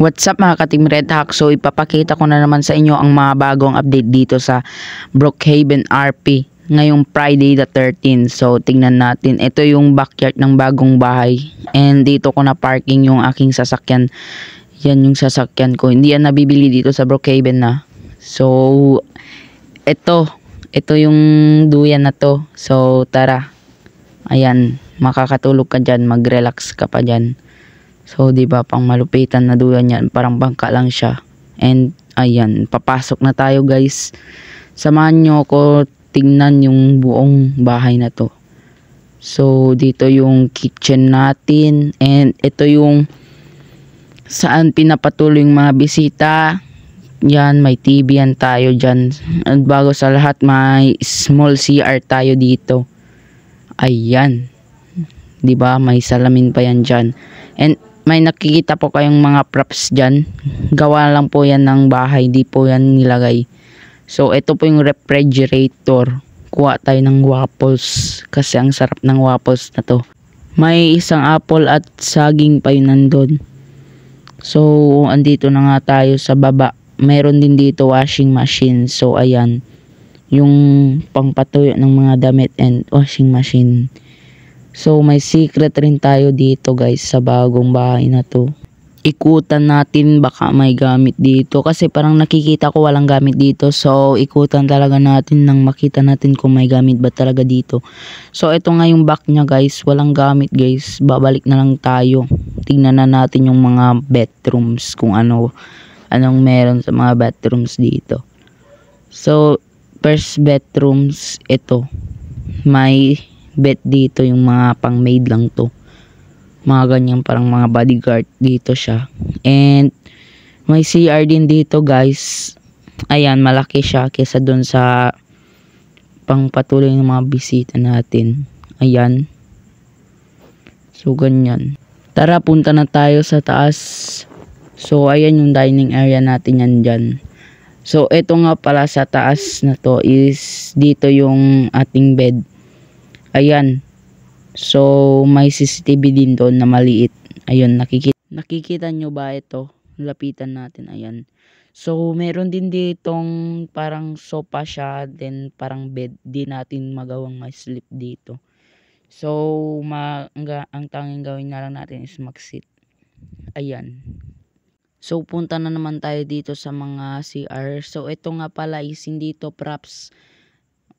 What's up mga ka-Team Red Hack? So ipapakita ko na naman sa inyo ang mga bagong update dito sa Brookhaven RP ngayong Friday the 13th. So tingnan natin. Ito yung backyard ng bagong bahay. And dito ko na parking yung aking sasakyan. Yan yung sasakyan ko. Hindi yan nabibili dito sa Brookhaven na. So ito yung duyan na to. So tara. Ayan, makakatulog ka dyan, mag-relax ka pa dyan. So, di ba pang malupitan na duyan yan, parang bangka lang siya. And ayan, papasok na tayo guys. Samahan nyo ako tingnan yung buong bahay na to. So, dito yung kitchen natin. And ito yung saan pinapatuloy yung mga bisita. Yan, may TV yan tayo dyan. At bago sa lahat, may small CR tayo dito. Ayan. Di ba may salamin pa yan dyan. And may nakikita po kayong mga props dyan. Gawa lang po yan ng bahay. Di po yan nilagay. So, ito po yung refrigerator. Kuha tayo ng waffles. Kasi ang sarap ng waffles na to. May isang apple at saging pa yun nandun. So, andito na nga tayo sa baba. Meron din dito washing machine. So, ayan. Yung pangpatuyo ng mga damit and washing machine. So may secret rin tayo dito guys sa bagong bahay na to. Ikutan natin baka may gamit dito kasi parang nakikita ko walang gamit dito. So ikutan talaga natin nang makita natin kung may gamit ba talaga dito. So ito nga yung back nya guys, walang gamit guys. Babalik na lang tayo. Tingnan na natin yung mga bedrooms kung anong meron sa mga bedrooms dito. So first bedrooms ito. May bed dito, yung mga pang maid lang to, mga ganyan parang mga bodyguard dito siya. And may CR din dito guys. Ayan, malaki siya kesa dun sa pang patuloy ng mga bisita natin. Ayan, so ganyan. Tara, punta na tayo sa taas. So ayan yung dining area natin yan dyan. So eto nga pala sa taas na to is dito yung ating bed. Ayan. So, may CCTV din doon na maliit. Ayun, nakikita nyo ba ito? Lapitan natin. Ayan. So, meron din ditong parang sofa siya. Then, parang bed. Di natin magawang may sleep dito. So, ang tanging gawin na lang natin is mag-sit. Ayan. So, punta na naman tayo dito sa mga CR. So, ito nga pala is hindi to props.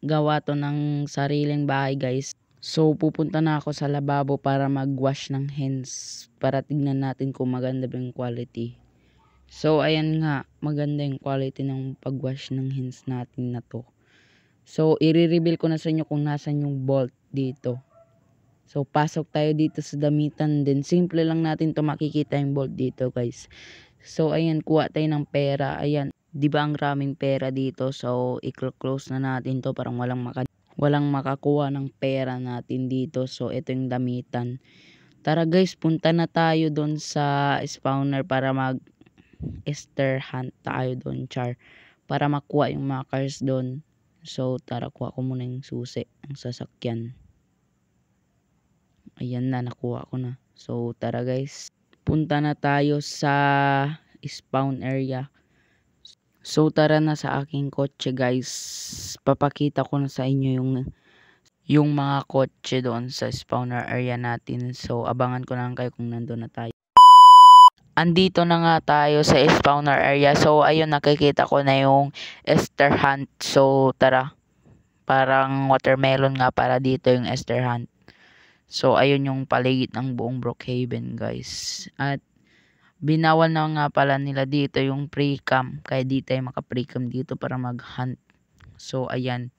Gawa to ng sariling bahay guys. So pupunta na ako sa lababo para mag-wash ng hands para tignan natin kung maganda ba yung quality. So ayan nga, maganda yung quality ng pag-wash ng hands natin na to. So i-reveal ko na sa inyo kung nasan yung bolt dito. So pasok tayo dito sa damitan, then simple lang natin to makikita yung bolt dito guys. So ayan, kuha tayo ng pera. Ayan, di ba ang raming pera dito? So i-close na natin to para walang makakuha ng pera natin dito. So ito yung damitan. Tara guys, punta na tayo doon sa spawner para mag-Easter hunt tayo doon, char. Para makuha yung mga cars doon. So tara, kuha ko muna yung susi, ang sasakyan. Ayan na, nakuha ko na. So tara guys, punta na tayo sa spawn area. So tara na sa aking kotse guys. Papakita ko na sa inyo yung mga kotse doon sa spawner area natin. So abangan ko lang kayo kung nandun na tayo. Andito na nga tayo sa spawner area. So ayun, nakikita ko na yung Easter hunt. So tara. Parang watermelon nga para dito yung Easter hunt. So ayun yung paligid ng buong Brookhaven guys. At binawal na nga pala nila dito yung pre-cam. Kaya di tayo maka-pre-cam dito para mag-hunt. So ayan.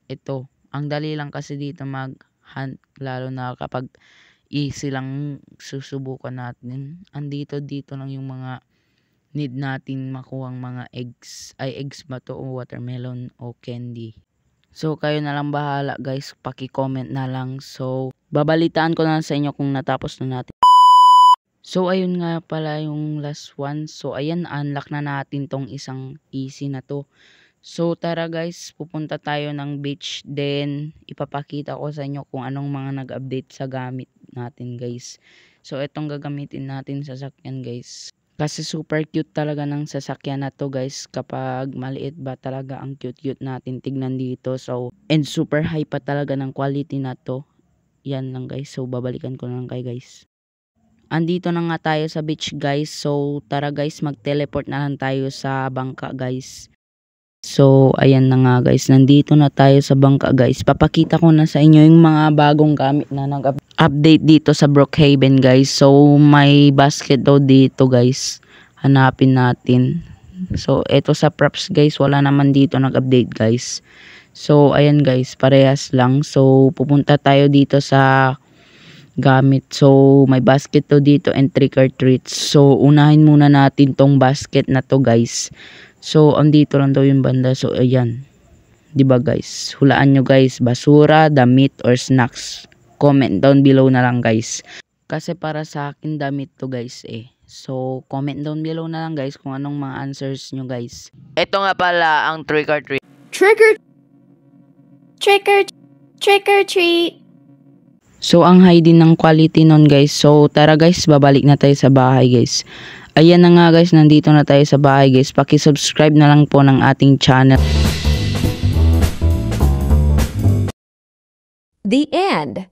Ito. Ang dali lang kasi dito mag-hunt. Lalo na kapag easy lang susubukan natin. Andito lang yung mga need natin makuhang mga eggs. Ay, eggs ba to o watermelon o candy. So kayo na lang bahala guys. Paki-comment na lang. So babalitaan ko na sa inyo kung natapos na natin. So ayun nga pala yung last one. So ayan, unlock na natin tong isang easy na to. So tara guys, pupunta tayo ng beach. Then ipapakita ko sa inyo kung anong mga nag-update sa gamit natin guys. So itong gagamitin natin sa sasakyan guys. Kasi super cute talaga ng sasakyan na to guys. Kapag maliit ba talaga ang cute-cute natin tignan dito. So, and super high pa talaga ng quality na to. Yan lang guys. So, babalikan ko na lang kay guys. Andito na nga tayo sa beach guys. So, tara guys, mag-teleport na lang tayo sa bangka guys. So, ayan na nga guys. Nandito na tayo sa bangka guys. Papakita ko na sa inyo yung mga bagong gamit na nag-update dito sa Brookhaven guys. So, may basket daw dito guys. Hanapin natin. So, eto sa props guys. Wala naman dito nag-update guys. So, ayan guys. Parehas lang. So, pupunta tayo dito sa gamit. So, may basket to dito and trick or treats. So, unahin muna natin tong basket na to guys. So, andito lang daw yung banda. So, ayan. 'Di ba guys? Hulaan nyo guys. Basura, damit, or snacks. Comment down below na lang guys. Kasi para sa akin, damit to guys eh. So, comment down below na lang guys kung anong mga answers nyo guys. Ito nga pala ang trick or treat. Trick or treat. So, ang high din ng quality nun guys. So, tara guys, babalik na tayo sa bahay guys. Ayan na nga guys, nandito na tayo sa bahay guys. Paki-subscribe na lang po ng ating channel. The end.